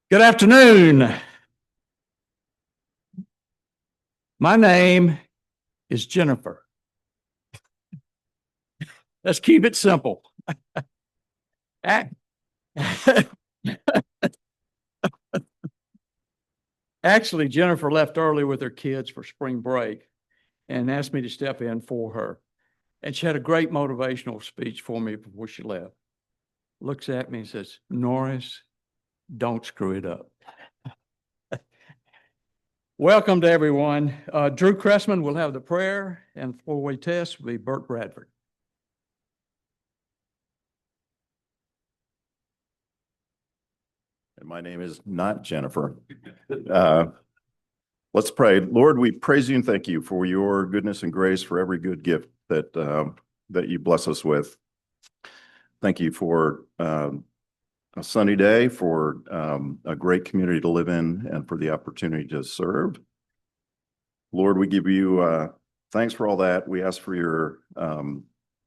Good afternoon. My name is Jennifer. Let's keep it simple. Actually, Jennifer left early with her kids for spring break and asked me to step in for her. And she had a great motivational speech for me before she left. Looks at me and says, "Norris, don't screw it up." Welcome to everyone. Drew Cressman will have the prayer, and four-way test will be Bert Bradford. And my name is not Jennifer. Let's pray. Lord, we praise you and thank you for your goodness and grace, for every good gift that that you bless us with. Thank you for a sunny day, for a great community to live in, and for the opportunity to serve. Lord, we give you thanks for all that. We ask for your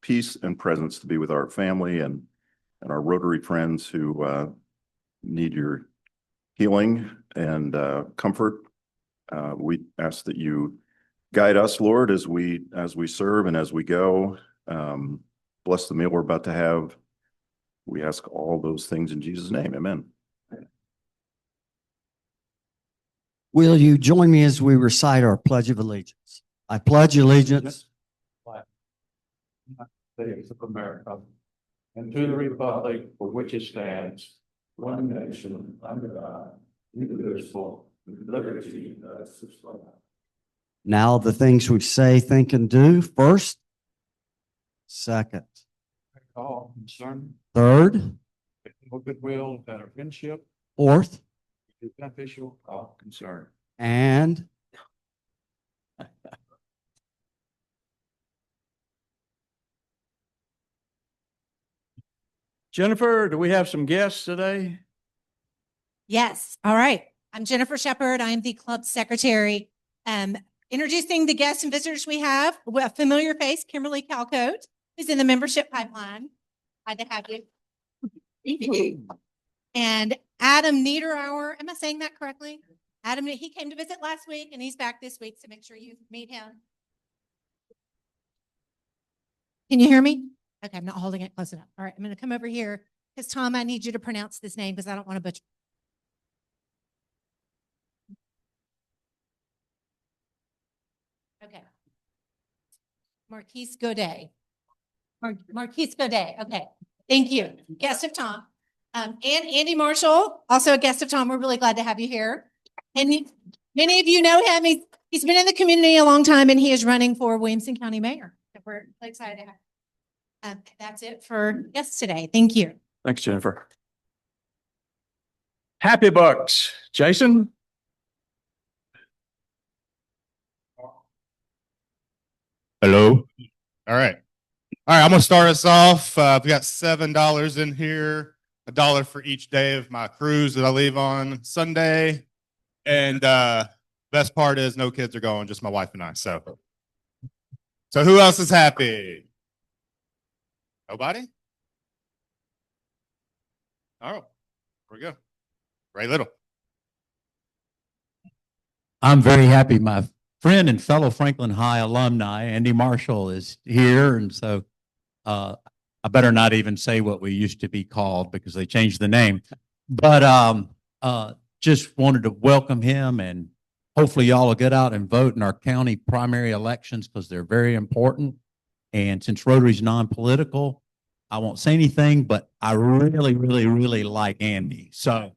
peace and presence to be with our family and our Rotary friends who need your healing and comfort. We ask that you guide us, Lord, as we serve and as we go. Bless the meal we're about to have. We ask all those things in Jesus' name. Amen. Will you join me as we recite our Pledge of Allegiance? I pledge allegiance States of America, and to the republic for which it stands, one nation under God, indivisible, with liberty and justice for all. Now the things we say, think, and do. First, second, All concern, third, goodwill, better friendship, fourth, is beneficial, all concern. and Jennifer, do we have some guests today? Yes. All right. I'm Jennifer Shepard. I am the club secretary. Introducing the guests and visitors we have, a familiar face, Kimberly Calcote, who's in the membership pipeline. Glad to have you. And Adam Niederauer. Am I saying that correctly? Adam, he came to visit last week and he's back this week, so make sure you meet him. Can you hear me? Okay, I'm not holding it close enough. All right, I'm going to come over here because Tom, I need you to pronounce this name because I don't want to butcher. Okay. Marquise Godet. Marquise Godet. Okay. Thank you. Guest of Tom. And Andy Marshall, also a guest of Tom. We're really glad to have you here. And many of you know him. He's been in the community a long time and he is running for Williamson County Mayor. We're excited to have. That's it for guests today. Thank you. Thanks, Jennifer. Happy Bucks. Jason? Hello. All right. I'm going to start us off. We got $7 in here, $1 for each day of my cruise that I leave on Sunday. And best part is no kids are going, just my wife and I. So who else is happy? Nobody? Oh, here we go. Ray Little. I'm very happy. My friend and fellow Franklin High alumni, Andy Marshall, is here. And so I better not even say what we used to be called because they changed the name. But just wanted to welcome him, and hopefully y'all will get out and vote in our county primary elections because they're very important. And since Rotary's non-political, I won't say anything, but I really, really, really like Andy. So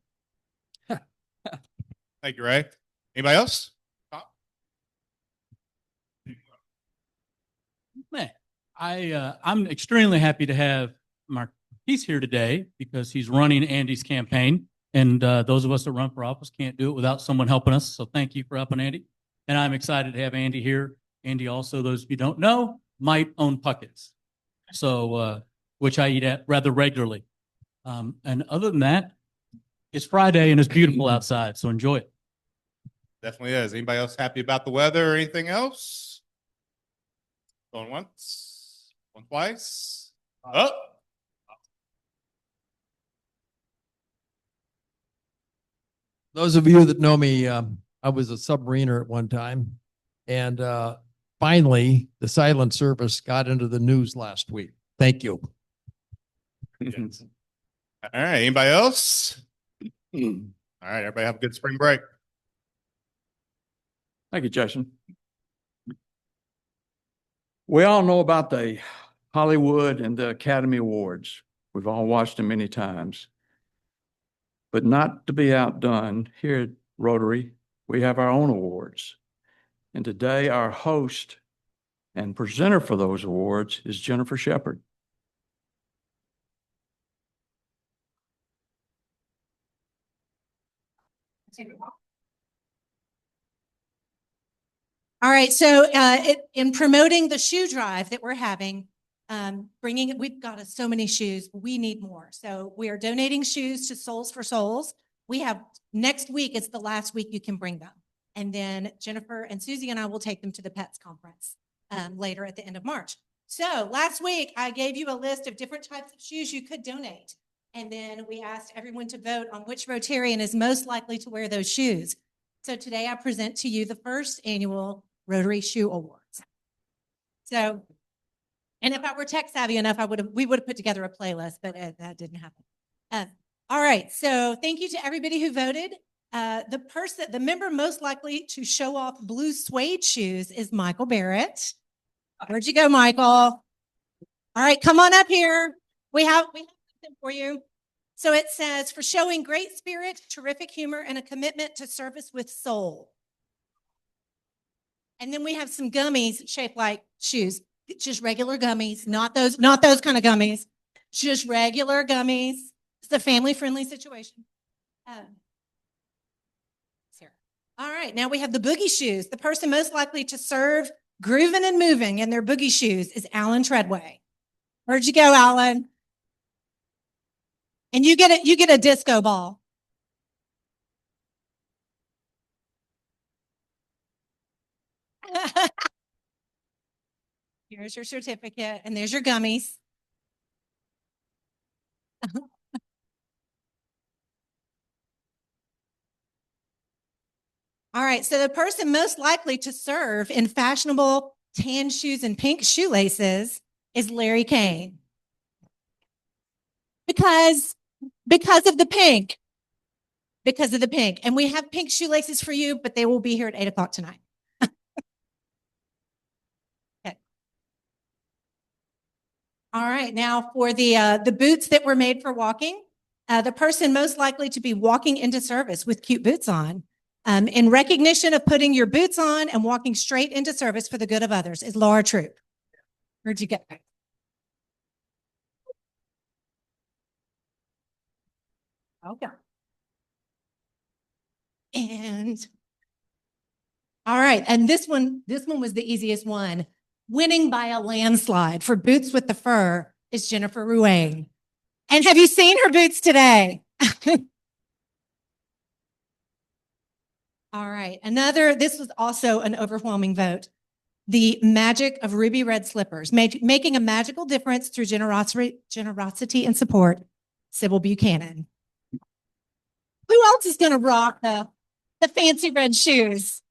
Thank you, Ray. Anybody else? Man, I'm extremely happy to have Marquise here today because he's running Andy's campaign. And those of us that run for office can't do it without someone helping us. So thank you for helping Andy. And I'm excited to have Andy here. Andy also, those of you who don't know, might own Puckett's. So, which I eat at rather regularly. And other than that, it's Friday and it's beautiful outside, so enjoy it. Definitely is. Anybody else happy about the weather or anything else? Going once, going twice. Up. Those of you that know me, I was a submariner at one time. And finally, the silent service got into the news last week. Thank you. Yes. All right. Anybody else? All right. Everybody have a good spring break. Thank you, Jason. We all know about the Hollywood and the Academy Awards. We've all watched them many times. But not to be outdone, here at Rotary, we have our own awards. And today, our host and presenter for those awards is Jennifer Shepard. All right, so in promoting the shoe drive that we're having, we've got so many shoes, we need more. So we are donating shoes to Souls for Souls. We have next week, it's the last week you can bring them. And then Jennifer and Susie and I will take them to the Pets Conference later at the end of March. So last week, I gave you a list of different types of shoes you could donate. And then we asked everyone to vote on which Rotarian is most likely to wear those shoes. So today I present to you the first annual Rotary Shoe Awards. So, and if I were tech savvy enough, we would have put together a playlist, but that didn't happen. All right, so thank you to everybody who voted. The member most likely to show off blue suede shoes is Michael Barrett. Where'd you go, Michael? All right, come on up here. We have something for you. So it says, for showing great spirit, terrific humor, and a commitment to service with soul. And then we have some gummies shaped like shoes, just regular gummies, not those kind of gummies, just regular gummies. It's a family-friendly situation. Sarah. All right, now we have the boogie shoes. The person most likely to serve, grooving and moving in their boogie shoes is Alan Treadway. Where'd you go, Alan? And you get a disco ball. Here's your certificate, and there's your gummies. All right, so the person most likely to serve in fashionable tan shoes and pink shoelaces is Larry Kane. Because of the pink. Because of the pink. And we have pink shoelaces for you, but they will be here at 8 o'clock tonight. Okay. All right, now for the boots that were made for walking, the person most likely to be walking into service with cute boots on, in recognition of putting your boots on and walking straight into service for the good of others is Laura Troop. Where'd you get that? Okay. And all right, and this one was the easiest one. Winning by a landslide for boots with the fur is Jennifer Ruane. And have you seen her boots today? All right, this was also an overwhelming vote. The magic of ruby red slippers, making a magical difference through generosity and support, Sybil Buchanan. Who else is going to rock the fancy red shoes?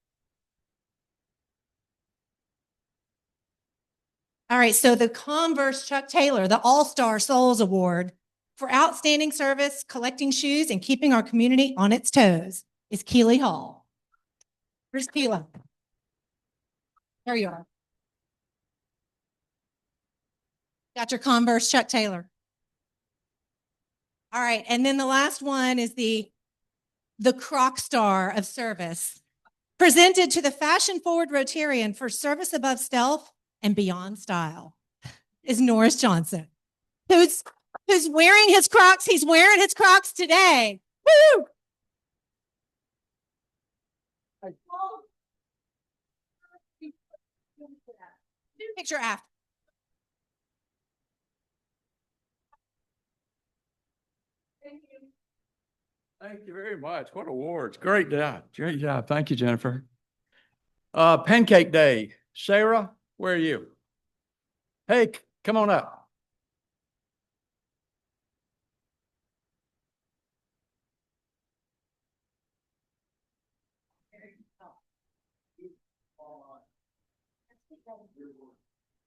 All right, so the Converse Chuck Taylor, the All-Star Souls Award for outstanding service, collecting shoes, and keeping our community on its toes is Keeley Hall. Where's Keela? There you are. Got your Converse Chuck Taylor. All right, and then the last one is the Croc Star of Service, presented to the fashion-forward Rotarian for service above stealth and beyond style, is Norris Johnson, who's wearing his Crocs. He's wearing his Crocs today. Woo! Picture after. Thank you very much. What awards. Great job. Great job. Thank you, Jennifer. Pancake Day. Sarah, where are you? Hey, come on up.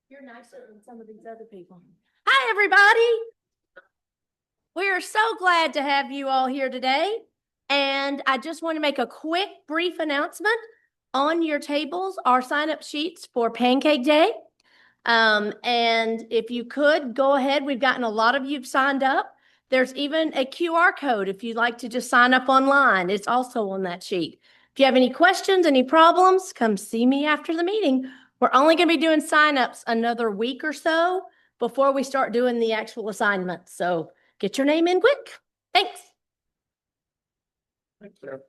You're nicer than some of these other people. Hi, everybody. We are so glad to have you all here today. And I just want to make a quick, brief announcement. On your tables are sign-up sheets for Pancake Day. And if you could, go ahead. We've gotten a lot of you signed up. There's even a QR code if you'd like to just sign up online. It's also on that sheet. If you have any questions, any problems, come see me after the meeting. We're only going to be doing signups another week or so before we start doing the actual assignments. So get your name in quick. Thanks. Thanks, Sarah.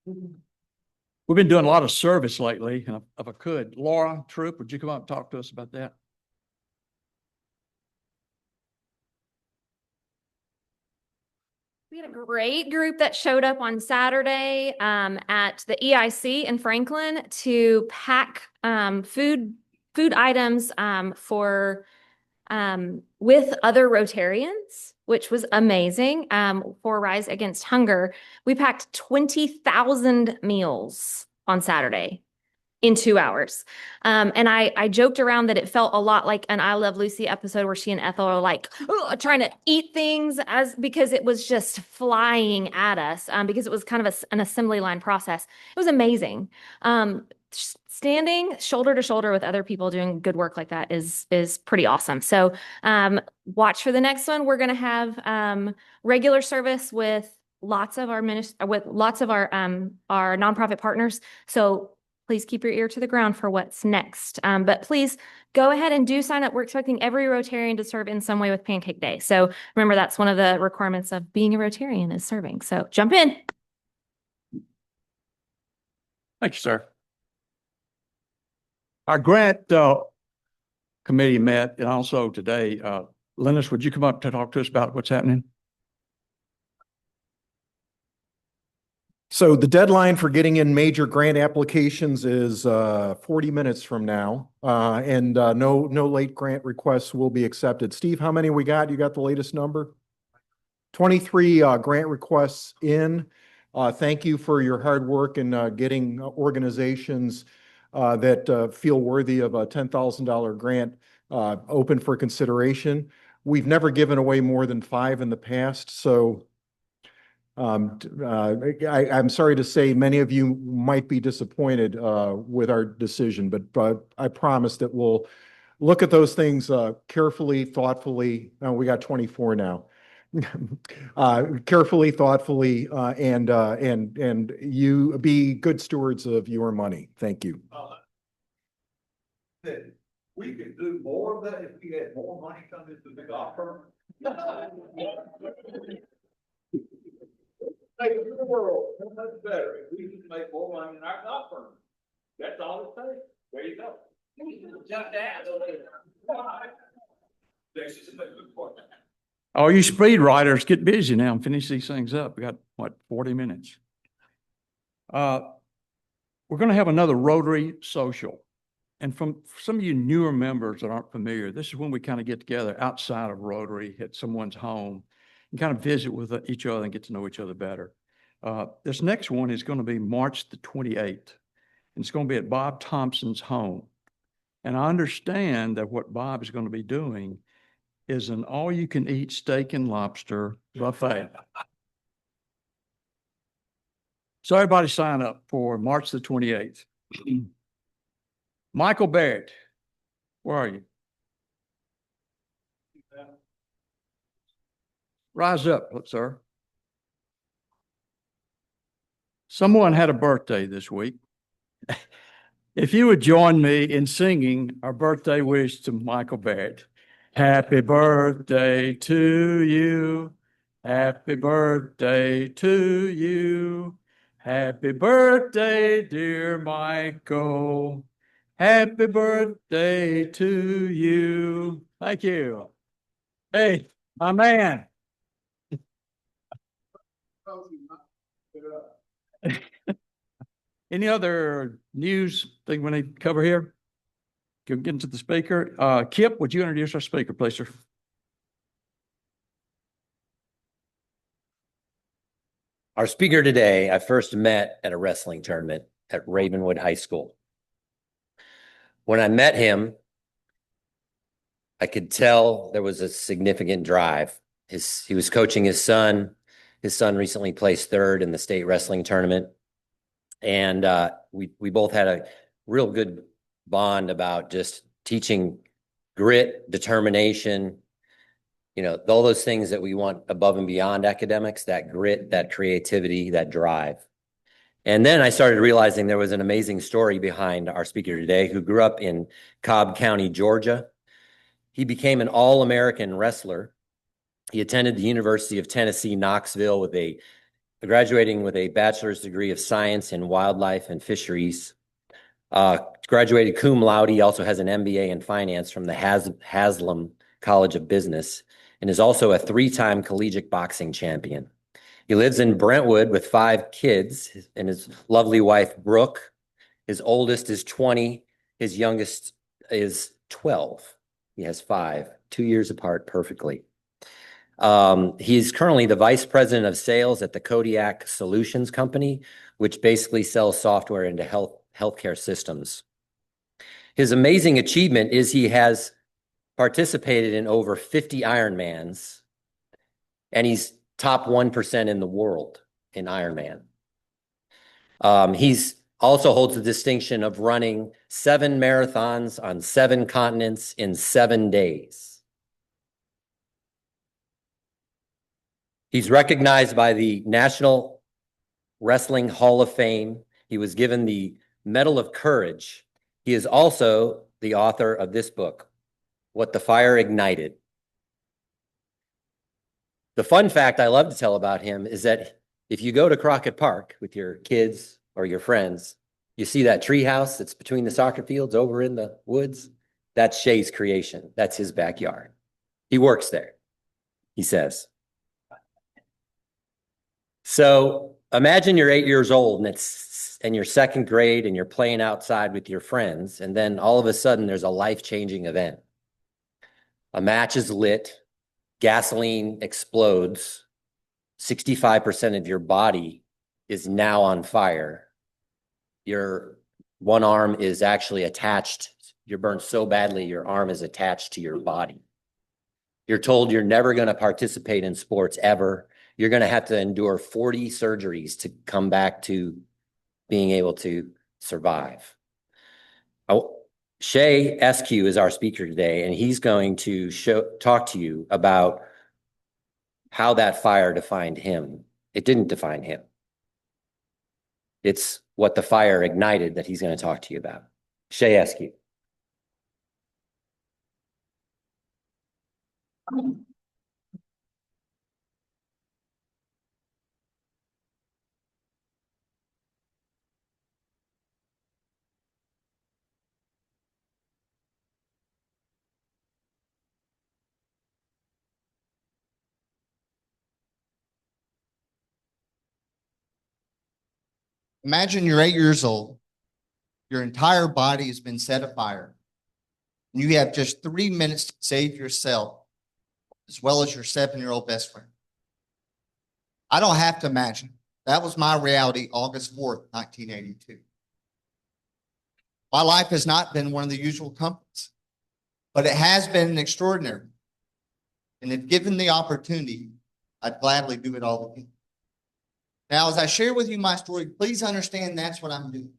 We've been doing a lot of service lately, and if I could, Laura Troop, would you come up and talk to us about that? We had a great group that showed up on Saturday at the EIC in Franklin to pack food items for with other Rotarians, which was amazing for Rise Against Hunger. We packed 20,000 meals on Saturday in 2 hours. And I joked around that it felt a lot like an I Love Lucy episode where she and Ethel are like trying to eat things because it was just flying at us because it was kind of an assembly line process. It was amazing. Standing shoulder to shoulder with other people doing good work like that is pretty awesome. So watch for the next one. We're going to have regular service with lots of our nonprofit partners. So please keep your ear to the ground for what's next. But please go ahead and do sign up. We're expecting every Rotarian to serve in some way with Pancake Day. So remember, that's one of the requirements of being a Rotarian is serving. So jump in. Thank you, sir. Our grant committee met, and also today, Linus, would you come up to talk to us about what's happening? So the deadline for getting in major grant applications is 40 minutes from now, and no late grant requests will be accepted. Steve, how many we got? You got the latest number? 23 grant requests in. Thank you for your hard work in getting organizations that feel worthy of a $10,000 grant open for consideration. We've never given away more than 5 in the past, so I'm sorry to say many of you might be disappointed with our decision, but I promise that we'll look at those things carefully, thoughtfully. We got 24 now. Carefully, thoughtfully, and you be good stewards of your money. Thank you. We could do more of that if we had more money coming to the golf firm. Make the world so much better if we can make more money in our golf firm. That's all it takes. There you go. Just ask. This is a good point. All you speed riders, get busy now and finish these things up. We got, what, 40 minutes? We're going to have another Rotary social. And from some of you newer members that aren't familiar, this is when we kind of get together outside of Rotary at someone's home and kind of visit with each other and get to know each other better. This next one is going to be March the 28th. And it's going to be at Bob Thompson's home. And I understand that what Bob is going to be doing is an all-you-can-eat steak and lobster buffet. So everybody sign up for March the 28th. Michael Barrett, where are you? Rise up, sir. Someone had a birthday this week. If you would join me in singing our birthday wish to Michael Barrett. Happy birthday to you. Happy birthday to you. Happy birthday, dear Michael. Happy birthday to you. Thank you. Hey, my man. Any other news thing we need to cover here? Get into the speaker. Kip, would you introduce our speaker, please, sir? Our speaker today, I first met at a wrestling tournament at Ravenwood High School. When I met him, I could tell there was a significant drive. He was coaching his son. His son recently placed third in the state wrestling tournament. And we both had a real good bond about just teaching grit, determination, all those things that we want above and beyond academics, that grit, that creativity, that drive. And then I started realizing there was an amazing story behind our speaker today, who grew up in Cobb County, Georgia. He became an All-American wrestler. He attended the University of Tennessee, Knoxville, graduating with a bachelor's degree of science in wildlife and fisheries. Graduated cum laude. He also has an MBA in finance from the Haslam College of Business, and is also a 3-time collegiate boxing champion. He lives in Brentwood with 5 kids and his lovely wife, Brooke. His oldest is 20. His youngest is 12. He has 5, 2 years apart perfectly. He's currently the vice president of sales at the Kodiak Solutions Company, which basically sells software into healthcare systems. His amazing achievement is he has participated in over 50 Ironmans, and he's top 1% in the world in Ironman. He's also holds the distinction of running 7 marathons on 7 continents in 7 days. He's recognized by the National Wrestling Hall of Fame. He was given the Medal of Courage. He is also the author of this book, What the Fire Ignited. The fun fact I love to tell about him is that if you go to Crockett Park with your kids or your friends, you see that tree house that's between the soccer fields over in the woods. That's Shay's creation. That's his backyard. He works there, he says. So imagine you're 8 years old and you're 2nd grade and you're playing outside with your friends, and then all of a sudden there's a life-changing event. A match is lit, gasoline explodes, 65% of your body is now on fire. Your one arm is actually attached. You're burned so badly, your arm is attached to your body. You're told you're never going to participate in sports ever. You're going to have to endure 40 surgeries to come back to being able to survive. Shay Eskew is our speaker today, and he's going to talk to you about how that fire defined him. It didn't define him. It's what the fire ignited that he's going to talk to you about. Shay Eskew. Imagine you're 8 years old. Your entire body has been set afire. And you have just 3 minutes to save yourself, as well as your 7-year-old best friend. I don't have to imagine. That was my reality August 4th, 1982. My life has not been one of the usual comforts, but it has been extraordinary. And if given the opportunity, I'd gladly do it all again. Now, as I share with you my story, please understand that's what I'm doing.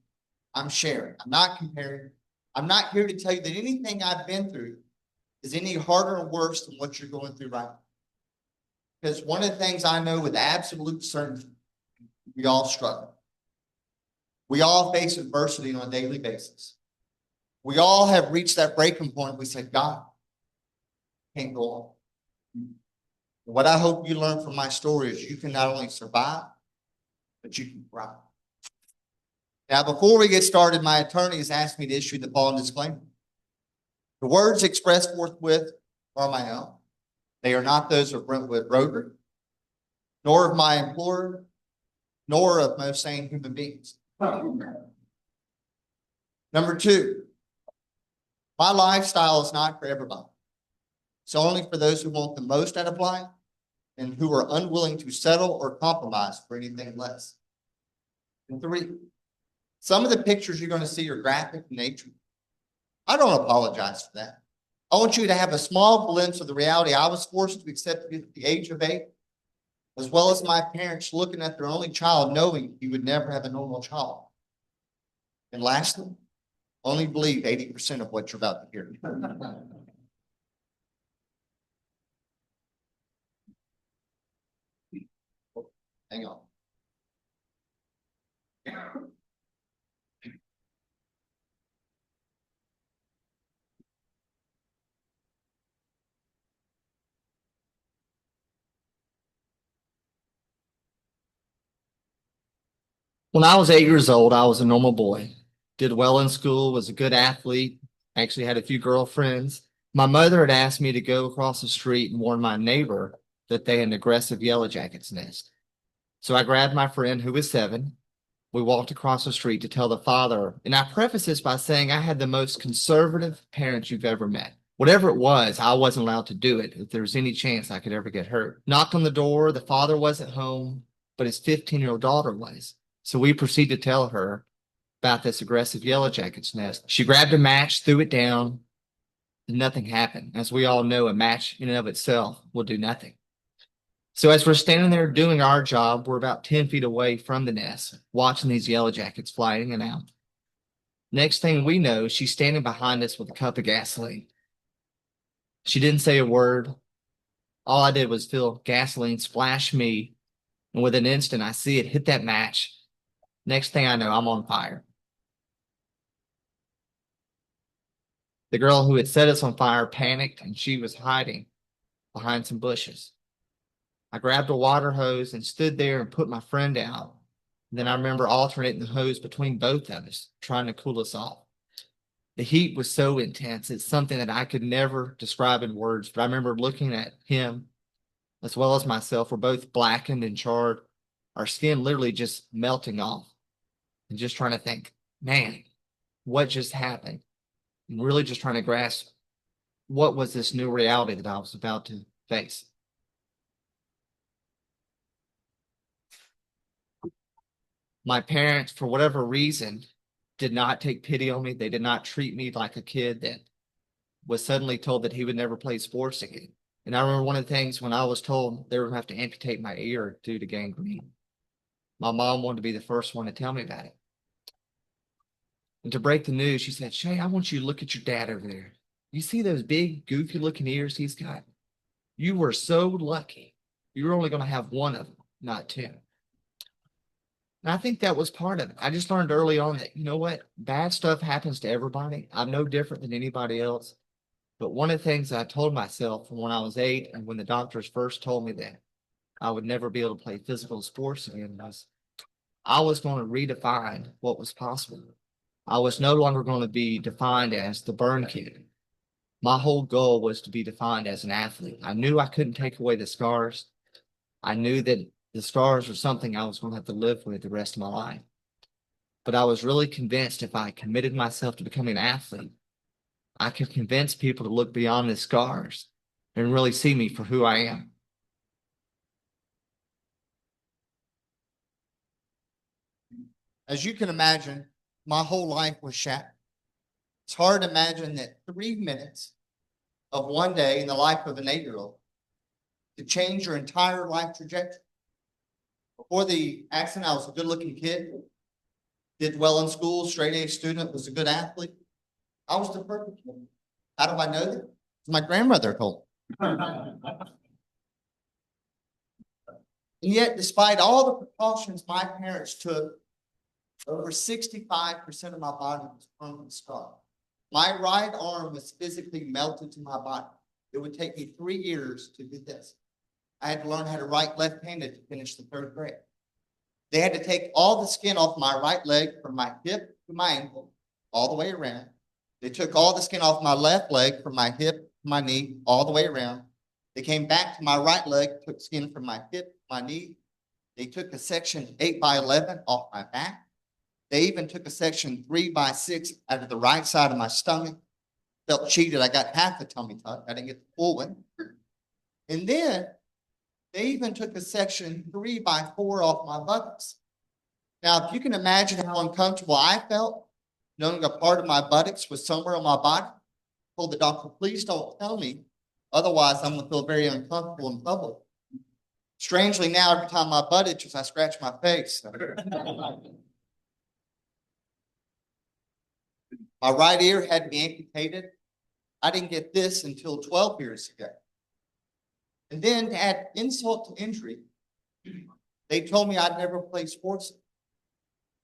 I'm sharing. I'm not comparing. I'm not here to tell you that anything I've been through is any harder or worse than what you're going through right now. Because one of the things I know with absolute certainty, we all struggle. We all face adversity on a daily basis. We all have reached that breaking point. We said, God, can't go on. What I hope you learn from my story is you can not only survive, but you can thrive. Now, before we get started, my attorney has asked me to issue the following disclaimer. The words expressed forthwith are my own. They are not those of Brentwood Rotary, nor of my employer, nor of most sane human beings. Number two, my lifestyle is not for everybody. It's only for those who want the most out of life and who are unwilling to settle or compromise for anything less. And three, some of the pictures you're going to see are graphic in nature. I don't apologize for that. I want you to have a small glimpse of the reality I was forced to accept at the age of 8, as well as my parents looking at their only child, knowing he would never have a normal child. And lastly, only believe 80% of what you're about to hear. Hang on. When I was 8 years old, I was a normal boy, did well in school, was a good athlete, actually had a few girlfriends. My mother had asked me to go across the street and warn my neighbor that they had an aggressive yellow jacket's nest. So I grabbed my friend who was 7. We walked across the street to tell the father. And I preface this by saying I had the most conservative parents you've ever met. Whatever it was, I wasn't allowed to do it if there was any chance I could ever get hurt. Knocked on the door. The father wasn't home, but his 15-year-old daughter was. So we proceeded to tell her about this aggressive yellow jacket's nest. She grabbed a match, threw it down, and nothing happened. As we all know, a match in and of itself will do nothing. So as we're standing there doing our job, we're about 10 feet away from the nest, watching these yellow jackets fly in and out. Next thing we know, she's standing behind us with a cup of gasoline. She didn't say a word. All I did was feel gasoline splash me, and within an instant, I see it hit that match. Next thing I know, I'm on fire. The girl who had set us on fire panicked, and she was hiding behind some bushes. I grabbed a water hose and stood there and put my friend out. Then I remember alternating the hose between both of us, trying to cool us off. The heat was so intense. It's something that I could never describe in words, but I remember looking at him as well as myself. We're both blackened and charred, our skin literally just melting off, and just trying to think, man, what just happened? And really just trying to grasp what was this new reality that I was about to face. My parents, for whatever reason, did not take pity on me. They did not treat me like a kid that was suddenly told that he would never play sports again. And I remember one of the things when I was told they were going to have to amputate my ear due to gangrene. My mom wanted to be the first one to tell me about it. And to break the news, she said, "Shay, I want you to look at your dad over there. You see those big, goofy-looking ears he's got? You were so lucky. You're only going to have one of them, not 2. And I think that was part of it. I just learned early on that, you know what? Bad stuff happens to everybody. I'm no different than anybody else. But one of the things I told myself when I was 8 and when the doctors first told me that I would never be able to play physical sports again was I was going to redefine what was possible. I was no longer going to be defined as the burn kid. My whole goal was to be defined as an athlete. I knew I couldn't take away the scars. I knew that the scars were something I was going to have to live with the rest of my life. But I was really convinced if I committed myself to becoming an athlete, I could convince people to look beyond the scars and really see me for who I am. As you can imagine, my whole life was shattered. It's hard to imagine that 3 minutes of one day in the life of an 8-year-old could change your entire life trajectory. Before the accident, I was a good-looking kid, did well in school, straight-A student, was a good athlete. I was the perfect one. How do I know that? My grandmother told me. And yet, despite all the precautions my parents took, over 65% of my body was permanently scarred. My right arm was physically melted to my body. It would take me 3 years to do this. I had to learn how to write left-handed to finish the 3rd grade. They had to take all the skin off my right leg from my hip to my ankle, all the way around. They took all the skin off my left leg from my hip to my knee, all the way around. They came back to my right leg, took skin from my hip, my knee. They took a section 8x11 off my back. They even took a section 3x6 out of the right side of my stomach. Felt cheated. I got half the tummy tuck. I didn't get the full one. And then they even took a section 3x4 off my buttocks. Now, if you can imagine how uncomfortable I felt, knowing a part of my buttocks was somewhere on my body, I told the doctor, please don't tell me. Otherwise, I'm going to feel very uncomfortable in public. Strangely, now, every time my butt itches, I scratch my face. My right ear had to be amputated. I didn't get this until 12 years ago. And then to add insult to injury, they told me I'd never play sports.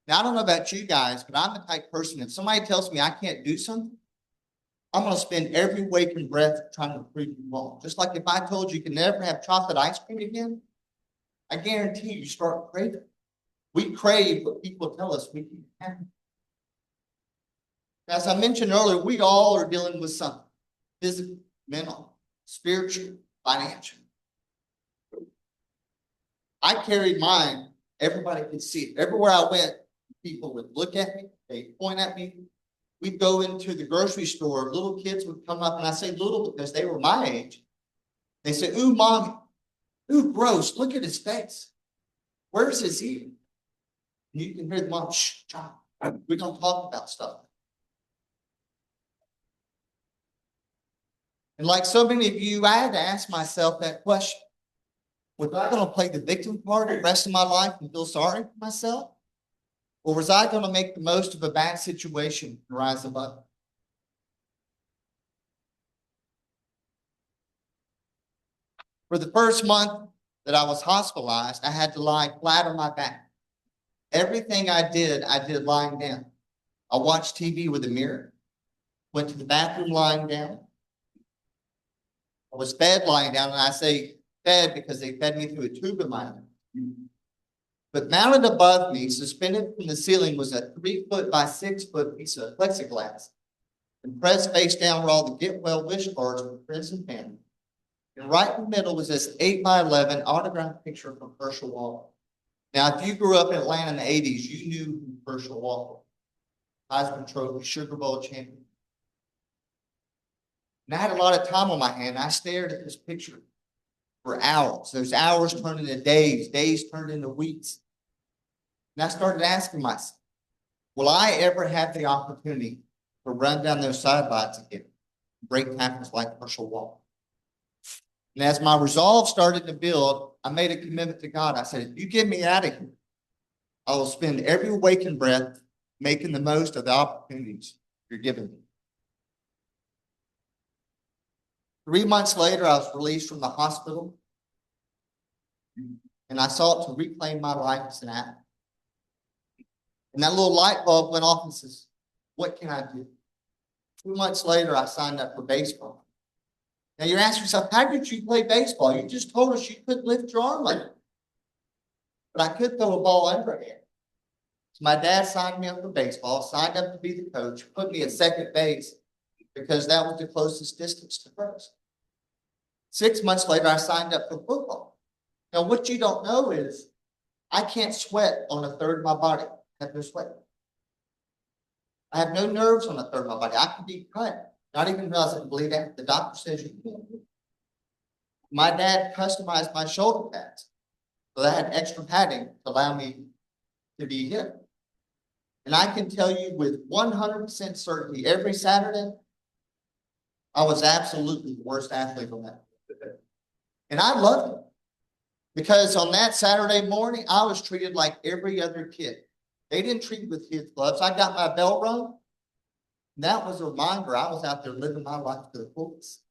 Now, I don't know about you guys, but I'm the type of person, if somebody tells me I can't do something, I'm going to spend every waking breath trying to prove you wrong. Just like if I told you can never have chocolate ice cream again, I guarantee you start craving. We crave what people tell us we can't have. As I mentioned earlier, we all are dealing with something. Physical, mental, spiritual, financial. I carried mine. Everybody could see it. Everywhere I went, people would look at me. They'd point at me. We'd go into the grocery store. Little kids would come up, and I say little because they were my age. They say, ooh, mommy. Ooh, gross. Look at his face. Where's his ear? And you can hear the mom, shh, child. We're going to talk about stuff. And like so many of you, I had to ask myself that question. Was I going to play the victim part the rest of my life and feel sorry for myself? Or was I going to make the most of a bad situation and rise above it? For the first month that I was hospitalized, I had to lie flat on my back. Everything I did lying down. I watched TV with a mirror, went to the bathroom lying down. I was fed lying down, and I say fed because they fed me through a tube in my head. But mounted above me, suspended from the ceiling, was a 3-foot by 6-foot piece of plexiglass. And pressed face down were all the get well wish cards for friends and family. And right in the middle was this 8x11 autographed picture from Herschel Walker. Now, if you grew up in Atlanta in the 80s, you knew who Herschel Walker was. Heisman Trophy, Sugar Bowl champion. And I had a lot of time on my hand. I stared at this picture for hours. Those hours turned into days, days turned into weeks. And I started asking myself, will I ever have the opportunity to run down those sidelines again, break tackles like Herschel Walker? And as my resolve started to build, I made a commitment to God. I said, if you get me out of here, I will spend every waking breath making the most of the opportunities you're giving me. 3 months later, I was released from the hospital, and I sought to reclaim my life as an athlete. And that little light bulb went off and says, what can I do? 2 months later, I signed up for baseball. Now you're asking yourself, how did you play baseball? You just told us you couldn't lift your arm like that. But I could throw a ball underhand. So my dad signed me up for baseball, signed up to be the coach, put me at second base because that was the closest distance to first. 6 months later, I signed up for football. Now, what you don't know is I can't sweat on a third of my body. I have no sweat. I have no nerves on a third of my body. I can be cut. Not even because I believe that. The doctor says you can't. My dad customized my shoulder pads. So I had extra padding to allow me to be hit. And I can tell you with 100% certainty, every Saturday, I was absolutely the worst athlete on that. And I loved it. Because on that Saturday morning, I was treated like every other kid. They didn't treat me with kids' gloves. I got my bell rung. And that was a reminder I was out there living my life to the fullest.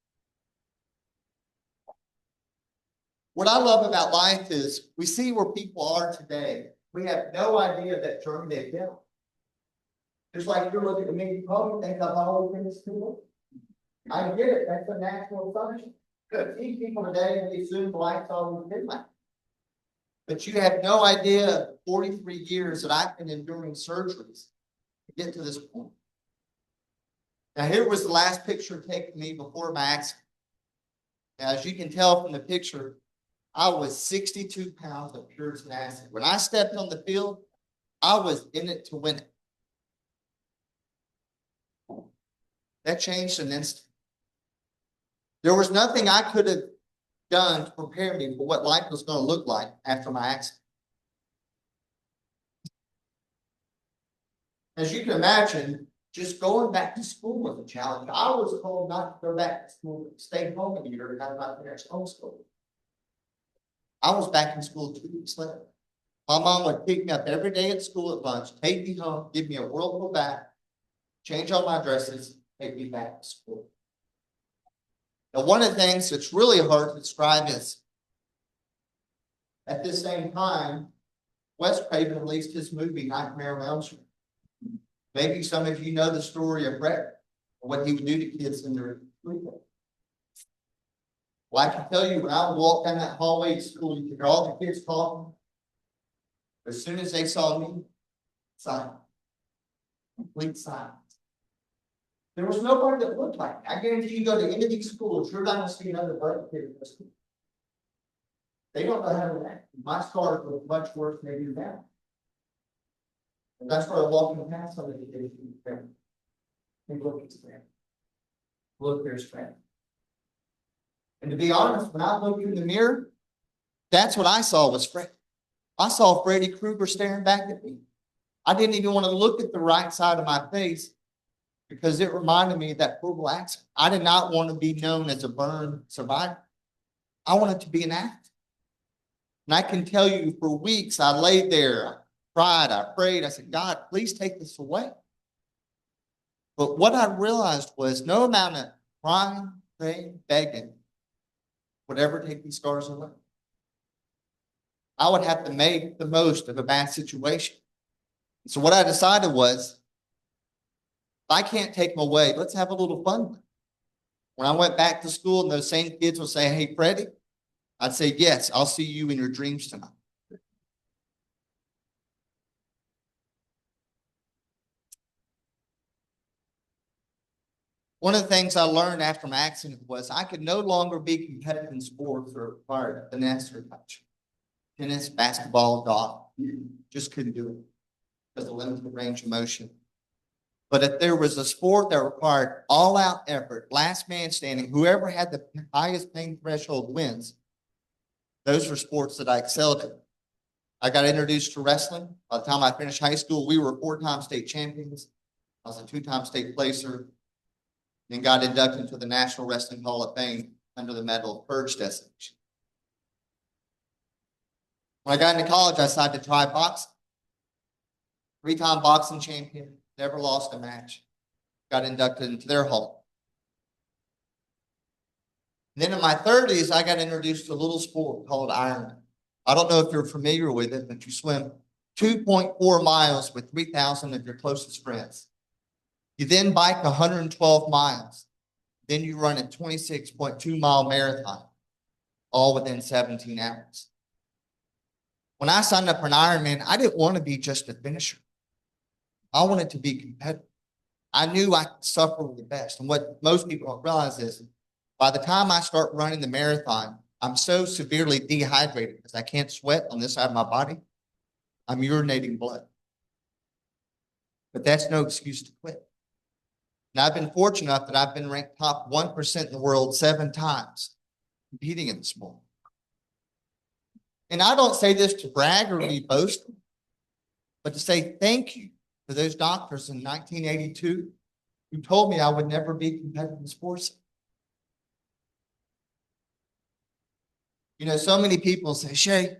What I love about life is we see where people are today. We have no idea that journey they've been on. Just like you're looking at me, you probably think I've always been this cool. I get it. That's a natural assumption. Good. See people today and they assume life's always been like that. But you have no idea 43 years that I've been enduring surgeries to get to this point. Now, here was the last picture taken of me before my accident. Now, as you can tell from the picture, I was 62 pounds of pure tenacity. When I stepped on the field, I was in it to win it. That changed in an instant. There was nothing I could have done to prepare me for what life was going to look like after my accident. As you can imagine, just going back to school was a challenge. I was told not to go back to school, stay home a year, and have my parents homeschool. I was back in school 2 weeks later. My mom would pick me up every day at school at lunch, take me home, give me a Whirlpool bath, change all my dresses, take me back to school. Now, one of the things that's really hard to describe is, at this same time, Wes Craven released his movie Nightmare on Elm Street. Maybe some of you know the story of Brett, or what he would do to kids in their sleep. Well, I can tell you, when I would walk down that hallway to school, you could hear all the kids talking. As soon as they saw me, silence. Complete silence. There was nobody that looked like me. I guarantee you go to any of these schools, you're not going to see another Brett kid in the school. They don't know how to act. My scars look much worse than they do now. And I started walking past some of the kids in the family. And look at them. Look, there's Fred. And to be honest, when I looked in the mirror, that's what I saw was Fred. I saw Freddy Krueger staring back at me. I didn't even want to look at the right side of my face because it reminded me of that horrible accident. I did not want to be known as a burn survivor. I wanted to be an actor. And I can tell you for weeks, I laid there, I cried, I prayed. I said, God, please take this away. But what I realized was no amount of crying, praying, begging would ever take these scars away. I would have to make the most of a bad situation. So what I decided was, if I can't take them away, let's have a little fun. When I went back to school and those same kids would say, hey, Freddie, I'd say, yes, I'll see you in your dreams tonight. One of the things I learned after my accident was I could no longer be competitive in sports or required finesse or touch. Tennis, basketball, golf, just couldn't do it because of limited range of motion. But if there was a sport that required all-out effort, last man standing, whoever had the highest pain threshold wins, those were sports that I excelled in. I got introduced to wrestling. By the time I finished high school, we were 4-time state champions. I was a 2-time state placer. And got inducted into the National Wrestling Hall of Fame under the Medal of Courage designation. When I got into college, I decided to try boxing. 3-time boxing champion, never lost a match. Got inducted into their hall. And then in my 30s, I got introduced to a little sport called Ironman. I don't know if you're familiar with it, but you swim 2.4 miles with 3,000 of your closest friends. You then bike 112 miles. Then you run a 26.2-mile marathon, all within 17 hours. When I signed up for an Ironman, I didn't want to be just a finisher. I wanted to be competitive. I knew I could suffer with the best. And what most people don't realize is by the time I start running the marathon, I'm so severely dehydrated because I can't sweat on this side of my body. I'm urinating blood. But that's no excuse to quit. Now, I've been fortunate enough that I've been ranked top 1% in the world 7 times competing in the sport. And I don't say this to brag or be boastful, but to say thank you to those doctors in 1982 who told me I would never be competitive in sports. You know, so many people say, Shay,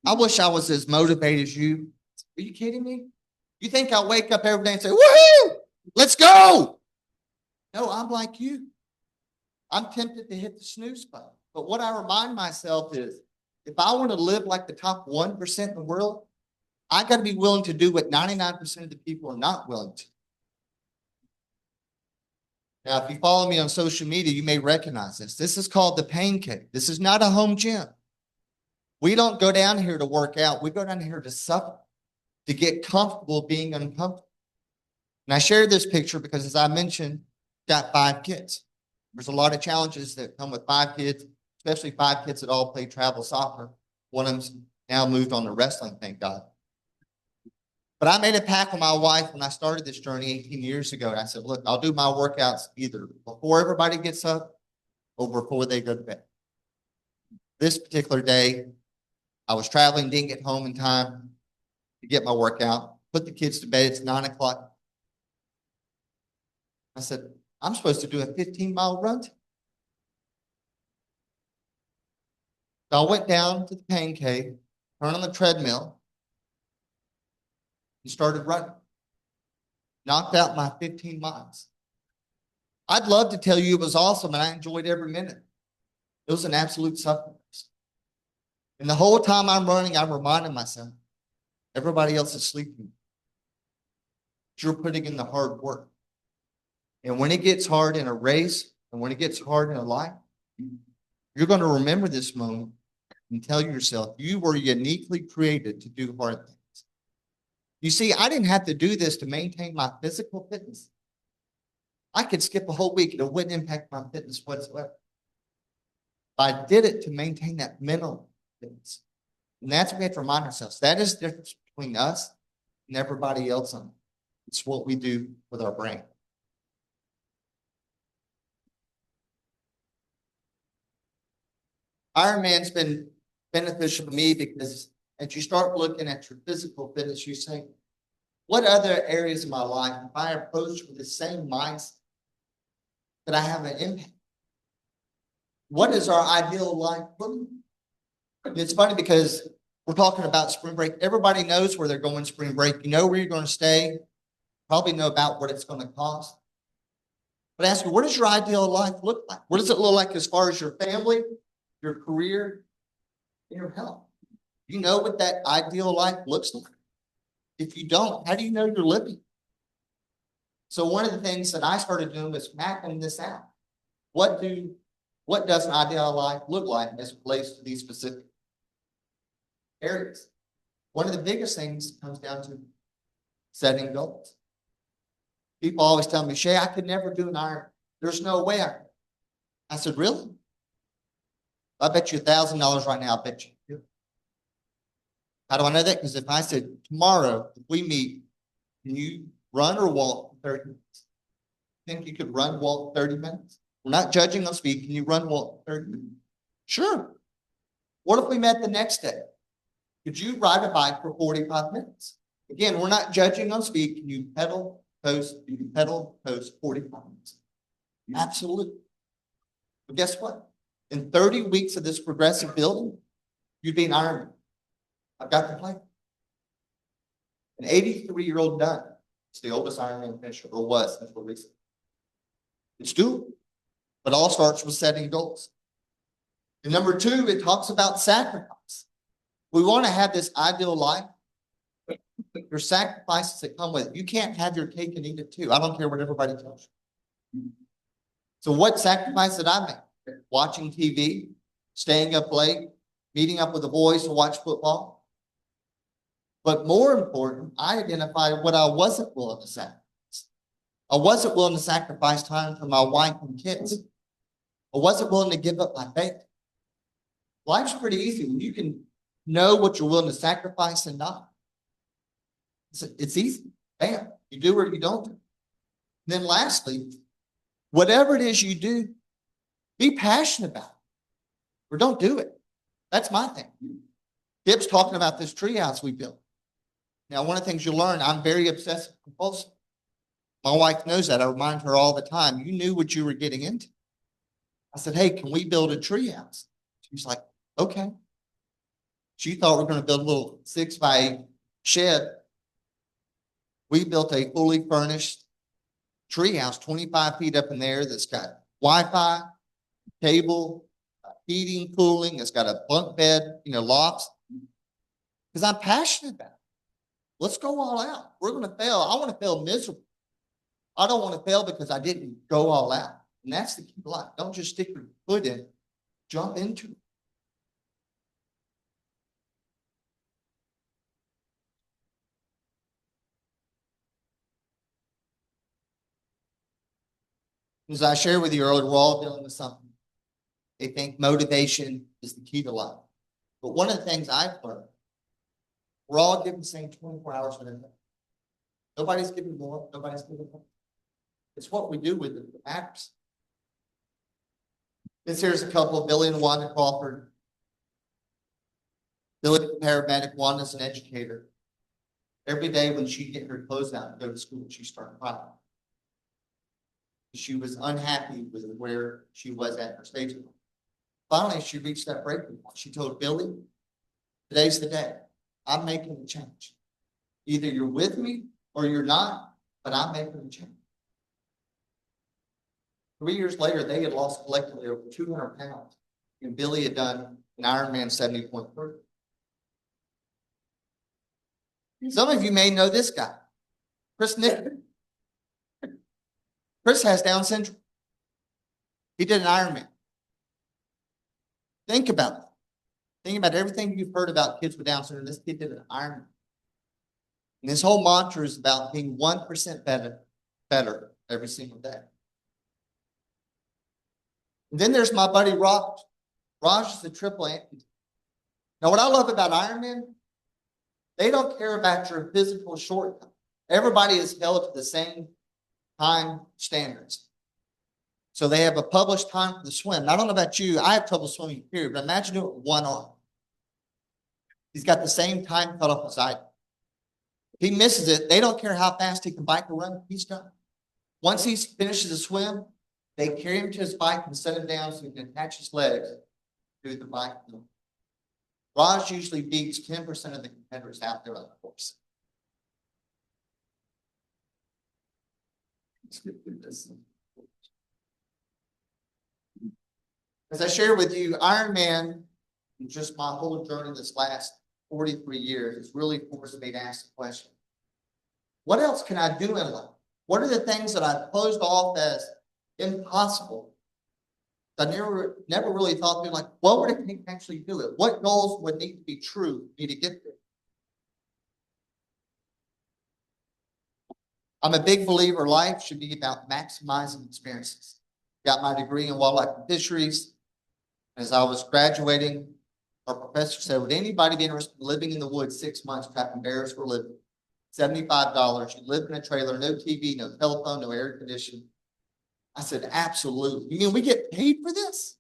I wish I was as motivated as you. Are you kidding me? You think I'll wake up every day and say, woohoo! Let's go. No, I'm like you. I'm tempted to hit the snooze button. But what I remind myself is, if I want to live like the top 1% in the world, I got to be willing to do what 99% of the people are not willing to. Now, if you follow me on social media, you may recognize this. This is called the Pain Cave. This is not a home gym. We don't go down here to work out. We go down here to suffer, to get comfortable being uncomfortable. And I shared this picture because, as I mentioned, got 5 kids. There's a lot of challenges that come with 5 kids, especially 5 kids that all play travel soccer. One of them's now moved on to wrestling, thank God. But I made a pact with my wife when I started this journey 18 years ago. And I said, look, I'll do my workouts either before everybody gets up or before they go to bed. This particular day, I was traveling, didn't get home in time to get my workout, put the kids to bed. It's 9 o'clock. I said, I'm supposed to do a 15-mile run. So I went down to the pain cave, turned on the treadmill, and started running. Knocked out my 15 miles. I'd love to tell you it was awesome and I enjoyed every minute. It was an absolute suffering. And the whole time I'm running, I'm reminding myself, everybody else is sleeping. But you're putting in the hard work. And when it gets hard in a race, and when it gets hard in a life, you're going to remember this moment and tell yourself, you were uniquely created to do hard things. You see, I didn't have to do this to maintain my physical fitness. I could skip a whole week and it wouldn't impact my fitness whatsoever. But I did it to maintain that mental fitness. And that's what we have to remind ourselves. That is the difference between us and everybody else on it. It's what we do with our brain. Ironman's been beneficial to me because as you start looking at your physical fitness, you say, what other areas of my life, if I approach with the same mindset, that I have an impact? What is our ideal life look like? It's funny because we're talking about spring break. Everybody knows where they're going spring break. You know where you're going to stay. Probably know about what it's going to cost. But ask you, what does your ideal life look like? What does it look like as far as your family, your career, and your health? You know what that ideal life looks like? If you don't, how do you know you're living? So one of the things that I started doing was mapping this out. What does an ideal life look like as it relates to these specific areas? One of the biggest things comes down to setting goals. People always tell me, Shay, I could never do an Ironman. There's no way I could. I said, really? I bet you $1,000 right now, I bet you. How do I know that? Because if I said tomorrow, if we meet, can you run or walk 30 minutes? Think you could run, walk 30 minutes? We're not judging on speed. Can you run, walk 30 minutes? Sure. What if we met the next day? Could you ride a bike for 45 minutes? Again, we're not judging on speed. Can you pedal, post, 45 minutes? Absolutely. But guess what? In 30 weeks of this progressive building, you'd be an Ironman. I've got the plan. An 83-year-old Dunn is the oldest Ironman finisher, or was until recently. It's doable, but all starts with setting goals. And number 2, it talks about sacrifice. We want to have this ideal life. There's sacrifices that come with it. You can't have your cake and eat it too. I don't care what everybody tells you. So what sacrifice did I make? Watching TV, staying up late, meeting up with the boys to watch football. But more important, I identified what I wasn't willing to sacrifice. I wasn't willing to sacrifice time for my wife and kids. I wasn't willing to give up my faith. Life's pretty easy when you can know what you're willing to sacrifice and not. It's easy. Bam. You do or you don't. And then lastly, whatever it is you do, be passionate about it or don't do it. That's my thing. Dib's talking about this treehouse we built. Now, one of the things you learn, I'm very obsessive compulsive. My wife knows that. I remind her all the time. You knew what you were getting into. I said, hey, can we build a treehouse? She's like, okay. She thought we were going to build a little 6x8 shed. We built a fully furnished treehouse, 25 feet up in there, that's got Wi-Fi, table, heating, cooling. It's got a bunk bed, lofts. Because I'm passionate about it. Let's go all out. We're going to fail. I want to fail miserable. I don't want to fail because I didn't go all out. And that's the key to life. Don't just stick your foot in. Jump into it. As I shared with you earlier, we're all dealing with something. They think motivation is the key to life. But one of the things I've learned, we're all given the same 24 hours in a day. Nobody's giving more, nobody's giving more. It's what we do with it that matters. This here's a couple, Billy and Wanda Crawford. Billy, the paramedic, Wanda's an educator. Every day when she'd get her clothes out and go to school, she started crying. She was unhappy with where she was at her stage. Finally, she reached that breaking point. She told Billy, today's the day. I'm making a change. Either you're with me or you're not, but I'm making a change. 3 years later, they had lost collectively over 200 pounds, and Billy had done an Ironman 70.3. Some of you may know this guy, Chris Nick. Chris has Down syndrome. He did an Ironman. Think about it. Think about everything you've heard about kids with Down syndrome. This kid did an Ironman. And his whole mantra is about being 1% better every single day. And then there's my buddy Raj. Raj is the triple amputee. Now, what I love about Ironman, they don't care about your physical shortcoming. Everybody is held to the same time standards. So they have a published time for the swim. And I don't know about you, I have trouble swimming, period, but imagine doing it with one arm. He's got the same time cut off as I do. If he misses it, they don't care how fast he can bike or run, he's done. Once he finishes the swim, they carry him to his bike and set him down so he can attach his legs to the bike. Raj usually beats 10% of the competitors out there on the course. Let's get through this. As I share with you, Ironman, and just my whole journey this last 43 years, has really forced me to ask the question, what else can I do in life? What are the things that I've closed off as impossible? I never really thought through, like, what would it take to actually do it? What goals would need to be true for me to get there? I'm a big believer life should be about maximizing experiences. Got my degree in wildlife and fisheries. As I was graduating, our professor said, would anybody be interested in living in the woods 6 months trapping bears for a living? $75. You live in a trailer, no TV, no telephone, no air conditioning. I said, absolutely. You mean we get paid for this?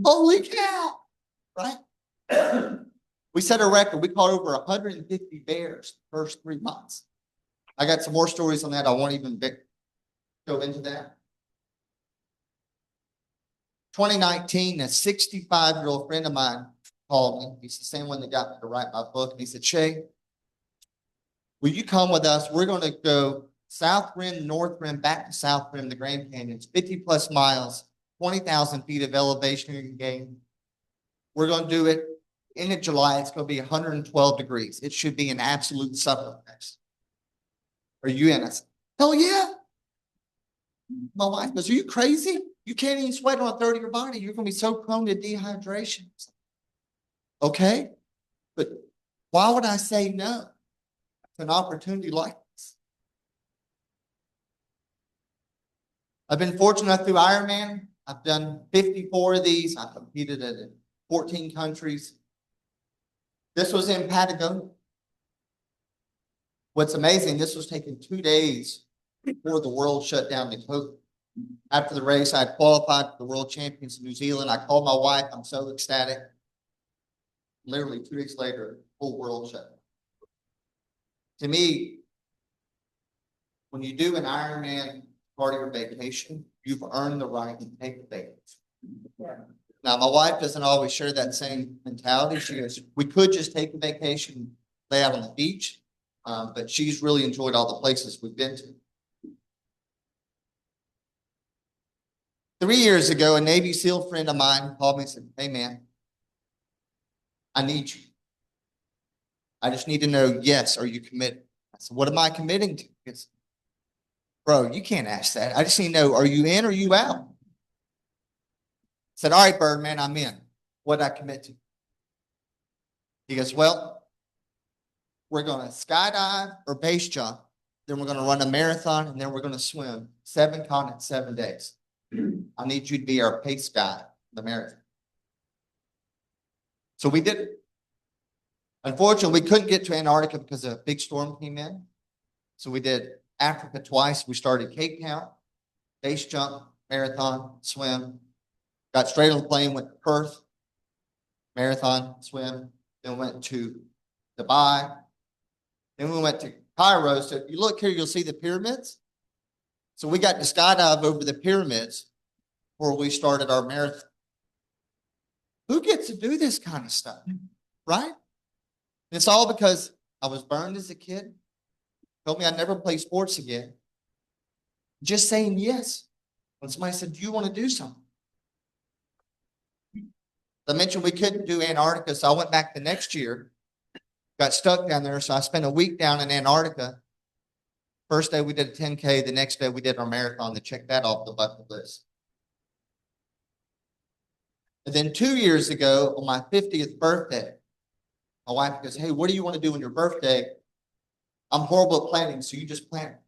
Holy cow, right? We set a record. We caught over 150 bears the first 3 months. I got some more stories on that. I won't even go into that. 2019, a 65-year-old friend of mine called me. He's the same one that got me to write my book. And he said, Shay, will you come with us? We're going to go South Rim, North Rim, back to South Rim, the Grand Canyon. It's 50 plus miles, 20,000 feet of elevation gain. We're going to do it in July. It's going to be 112 degrees. It should be an absolute summer fest. Are you in? I said, hell yeah. My wife goes, are you crazy? You can't even sweat on a third of your body. You're going to be so prone to dehydration. Okay, but why would I say no to an opportunity like this? I've been fortunate enough through Ironman. I've done 54 of these. I've competed in 14 countries. This was in Patagonia. What's amazing, this was taken 2 days before the world shut down to COVID. After the race, I had qualified for the World Champions in New Zealand. I called my wife. I'm so ecstatic. Literally 2 weeks later, the whole world shut down. To me, when you do an Ironman part of your vacation, you've earned the right to take a vacation. Now, my wife doesn't always share that same mentality. She goes, we could just take a vacation, lay out on the beach, but she's really enjoyed all the places we've been to. 3 years ago, a Navy SEAL friend of mine called me and said, hey, man, I need you. I just need to know, yes, are you committed? I said, what am I committing to? He goes, bro, you can't ask that. I just need to know, are you in or are you out? I said, all right, Birdman, I'm in. What did I commit to? He goes, well, we're going to skydive or base jump. Then we're going to run a marathon, and then we're going to swim 7 continents, 7 days. I need you to be our pace guy the marathon. So we did it. Unfortunately, we couldn't get to Antarctica because a big storm came in. So we did Africa twice. We started Cape Town, base jump, marathon, swim. Got straight on the plane, went to Perth, marathon, swim. Then went to Dubai. Then we went to Cairo. So if you look here, you'll see the pyramids. So we got to skydive over the pyramids before we started our marathon. Who gets to do this kind of stuff, right? And it's all because I was burned as a kid. Told me I'd never play sports again. Just saying yes. When somebody said, do you want to do something? I mentioned we couldn't do Antarctica, so I went back the next year. Got stuck down there, so I spent a week down in Antarctica. First day we did a 10K. The next day we did our marathon to check that off the bucket list. And then 2 years ago, on my 50th birthday, my wife goes, hey, what do you want to do on your birthday? I'm horrible at planning, so you just plan it.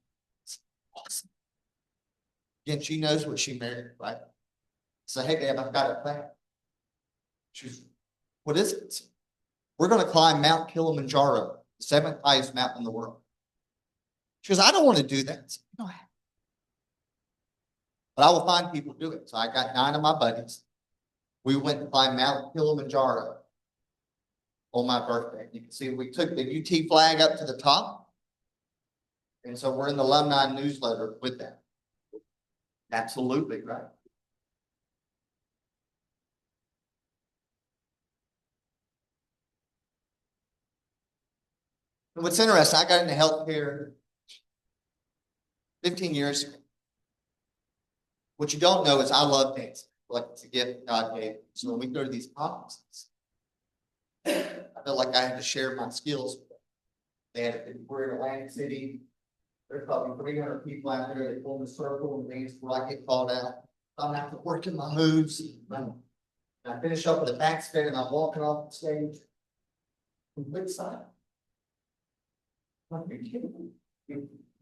It's awesome. Again, she knows what she married, right? So, hey, babe, I've got a plan. She's, what is it? We're going to climb Mount Kilimanjaro, the 7th highest mountain in the world. She goes, I don't want to do that. So, no, but I will find people to do it. So I got 9 of my buddies. We went to climb Mount Kilimanjaro on my birthday. You can see we took the UT flag up to the top. And so we're in the alumni newsletter with that. Absolutely, right? And what's interesting, I got into healthcare 15 years ago. What you don't know is I love dancing. Like it's a gift God gave. So when we go to these conferences, I feel like I had to share my skills with them. They had, we're in Atlantic City. There's probably 300 people out there that form a circle and dance before I get called out. I'm have to work in my moves. And I finish up with a back spin and I'm walking off the stage. Complete silence.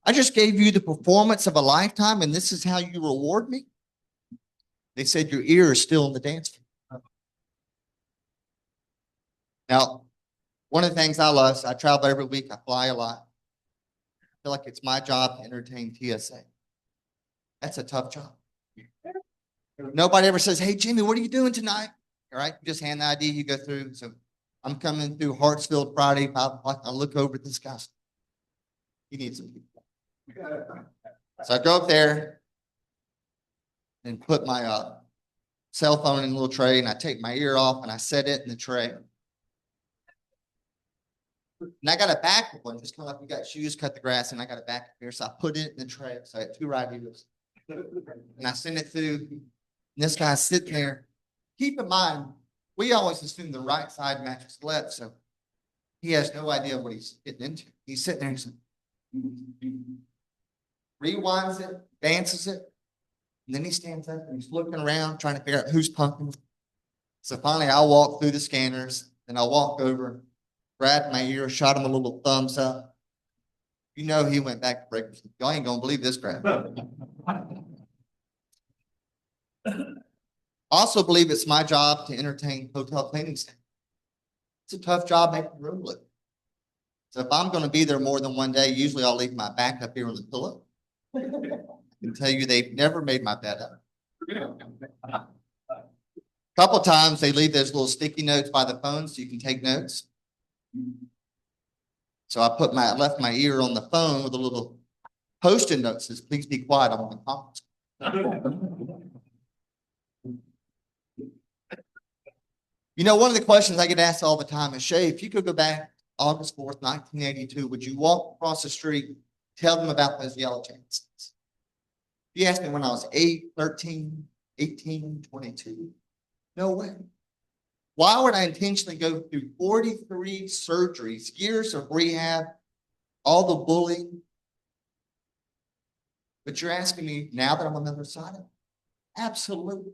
I just gave you the performance of a lifetime and this is how you reward me? They said your ear is still in the dance floor. Now, one of the things I love is I travel every week. I fly a lot. I feel like it's my job to entertain TSA. That's a tough job. Nobody ever says, hey, Jimmy, what are you doing tonight? All right, you just hand the ID, you go through. So I'm coming through Hartsfield Friday. I look over at this guy. He needs some people. So I go up there and put my cell phone in a little tray and I take my ear off and I set it in the tray. And I got a backup one, just kind of like we got shoes, cut the grass, and I got a backup here. So I put it in the tray. So I had 2 right ears. And I send it through. And this guy's sitting there. Keep in mind, we always assume the right side matches the left. So he has no idea what he's getting into. He's sitting there and he's rewinds it, dances it. And then he stands up and he's looking around trying to figure out who's pumping. So finally I walk through the scanners and I walk over, grabbed my ear, shot him a little thumbs up. You know, he went back to breakfast. Y'all ain't gonna believe this crap. Also believe it's my job to entertain hotel cleaning staff. It's a tough job making the room look. So if I'm gonna be there more than one day, usually I'll leave my back up here on the pillow. I can tell you they've never made my bed up. A couple of times they leave those little sticky notes by the phone so you can take notes. So I left my ear on the phone with a little post-it note that says, please be quiet, I'm on the conference. You know, one of the questions I get asked all the time is, Shay, if you could go back August 4th, 1982, would you walk across the street, tell them about those yellow jackets? You asked me when I was 8, 13, 18, 22. No way. Why would I intentionally go through 43 surgeries, years of rehab, all the bullying? But you're asking me now that I'm on the other side of it? Absolutely.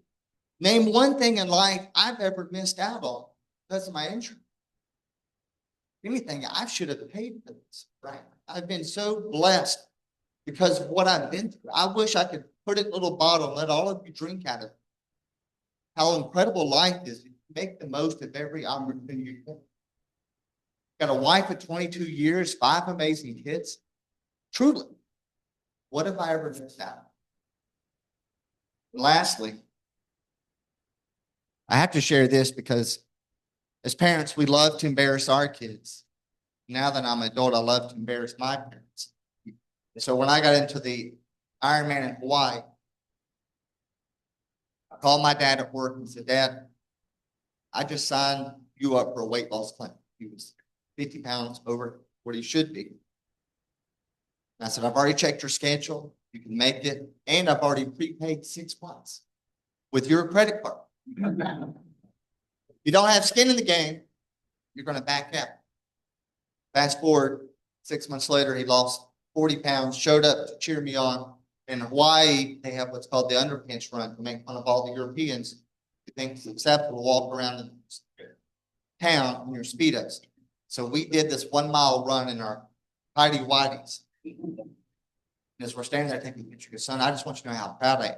Name one thing in life I've ever missed out on because of my injury. Anything I should have paid for this, right? I've been so blessed because of what I've been through. I wish I could put it in a little bottle and let all of you drink out of it. how incredible life is. Make the most of every opportunity you get. Got a wife of 22 years, 5 amazing kids. Truly, what have I ever missed out? Lastly, I have to share this because as parents, we love to embarrass our kids. Now that I'm an adult, I love to embarrass my parents. So when I got into the Ironman in Hawaii, I called my dad at work and said, Dad, I just signed you up for a weight loss clinic. He was 50 pounds over what he should be. And I said, I've already checked your schedule. You can make it. And I've already prepaid 6 months with your credit card. You don't have skin in the game, you're going to back out. Fast forward 6 months later, he lost 40 pounds, showed up to cheer me on. In Hawaii, they have what's called the underpants run to make fun of all the Europeans who think it's acceptable to walk around the town in your Speedos. So we did this 1 mile run in our tidy whities. And as we're standing there taking a picture, son, I just want you to know how proud I am.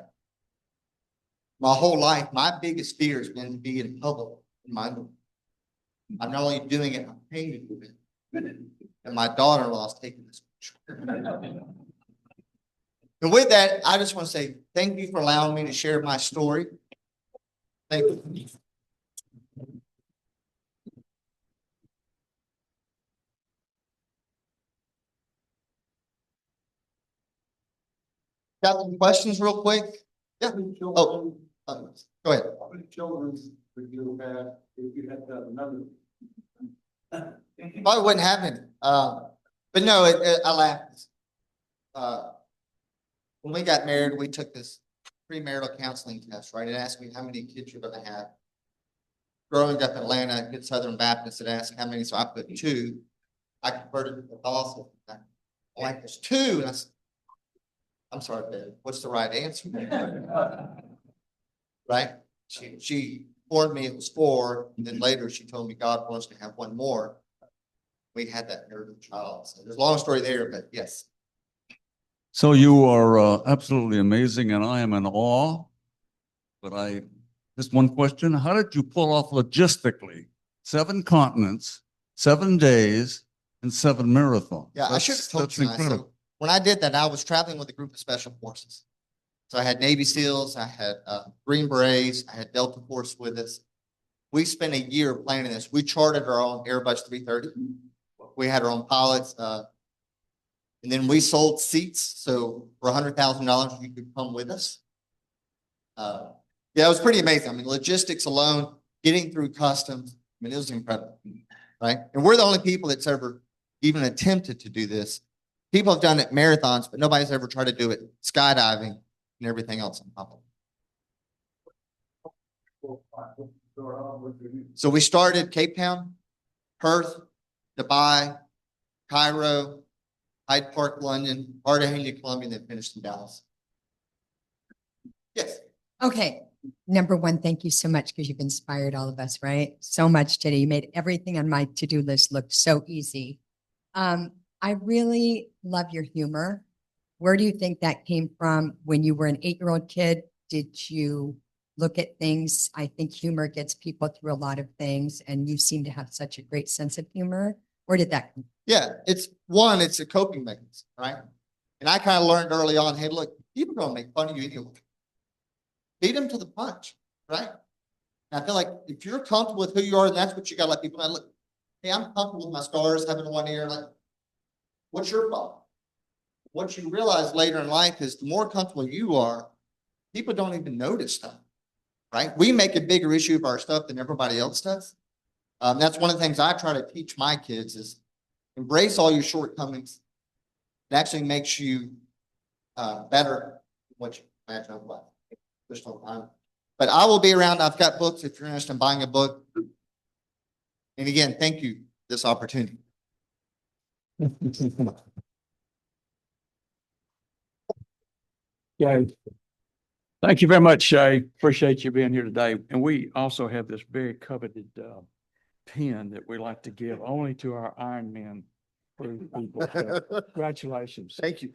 My whole life, my biggest fear has been to be in public in my underwear. I'm not only doing it, I'm paying to do it. And my daughter-in-law is taking this picture. And with that, I just want to say thank you for allowing me to share my story. Thank you. Got any questions real quick? Yeah. Oh, go ahead. How many children would you have if you had to have another? Probably wouldn't happen. But no, I laughed. When we got married, we took this premarital counseling test, right? It asked me how many kids you're going to have. Growing up in Atlanta, Good Southern Baptist, it asked how many, so I put 2. I converted to Catholicism. I'm like, there's 2. And I said, I'm sorry, babe, what's the right answer? Right? She informed me it was 4, and then later she told me God wants to have 1 more. We had that miracle child. So there's a long story there, but yes. So you are absolutely amazing, and I am in awe. But just one question: how did you pull off logistically 7 continents, 7 days, and 7 marathons? Yeah, I should have told you. So when I did that, I was traveling with a group of special forces. So I had Navy SEALs, I had Green Berets, I had Delta Force with us. We spent a year planning this. We chartered our own Airbus 330. We had our own pilots. And then we sold seats. So for $100,000, you could come with us. Yeah, it was pretty amazing. I mean, logistics alone, getting through customs, I mean, it was incredible, right? And we're the only people that's ever even attempted to do this. People have done it marathons, but nobody's ever tried to do it skydiving and everything else on top of it. So we started Cape Town, Perth, Dubai, Cairo, Hyde Park, London, Cartagena, Colombia, and then finished in Dallas. Yes. Okay. Number one, thank you so much because you've inspired all of us, right? So much today. You made everything on my to-do list look so easy. I really love your humor. Where do you think that came from when you were an 8-year-old kid? Did you look at things? I think humor gets people through a lot of things, and you seem to have such a great sense of humor. Where did that come from? Yeah, it's a coping mechanism, right? And I kind of learned early on, hey, look, people are going to make fun of you anyway. Beat them to the punch, right? And I feel like if you're comfortable with who you are, and that's what you got to let people know. Look, hey, I'm comfortable with my scars, having 1 ear. Like, what's your problem? What you realize later in life is the more comfortable you are, people don't even notice stuff, right? We make a bigger issue of our stuff than everybody else does. That's one of the things I try to teach my kids is embrace all your shortcomings. It actually makes you better than what you imagine of life. But I will be around. I've got books if you're interested in buying a book. And again, thank you for this opportunity. Yeah. Thank you very much, Shay. Appreciate you being here today. And we also have this very coveted pin that we like to give only to our Ironman crew people. So congratulations. Thank you.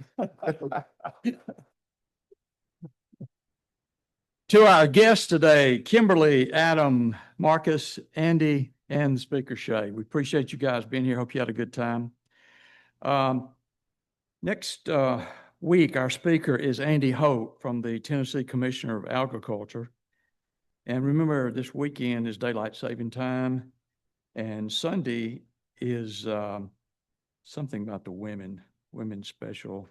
To our guests today, Kimberly, Adam, Marcus, Andy, and Speaker Shay. We appreciate you guys being here. Hope you had a good time. Next week, our speaker is Andy Hope from the Tennessee Commissioner of Agriculture. And remember, this weekend is daylight saving time, and Sunday is something about the women's special.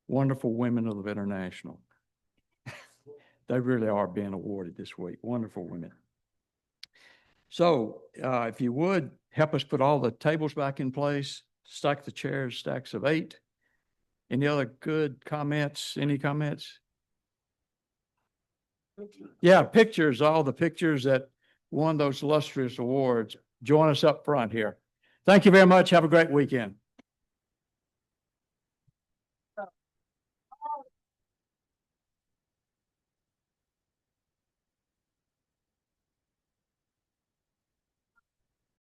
Wonderful Women of International. They really are being awarded this week. Wonderful women. So if you would, help us put all the tables back in place, stack the chairs, stacks of 8. Any other good comments? Any comments? Yeah, pictures, all the pictures that won those illustrious awards. Join us up front here. Thank you very much. Have a great weekend.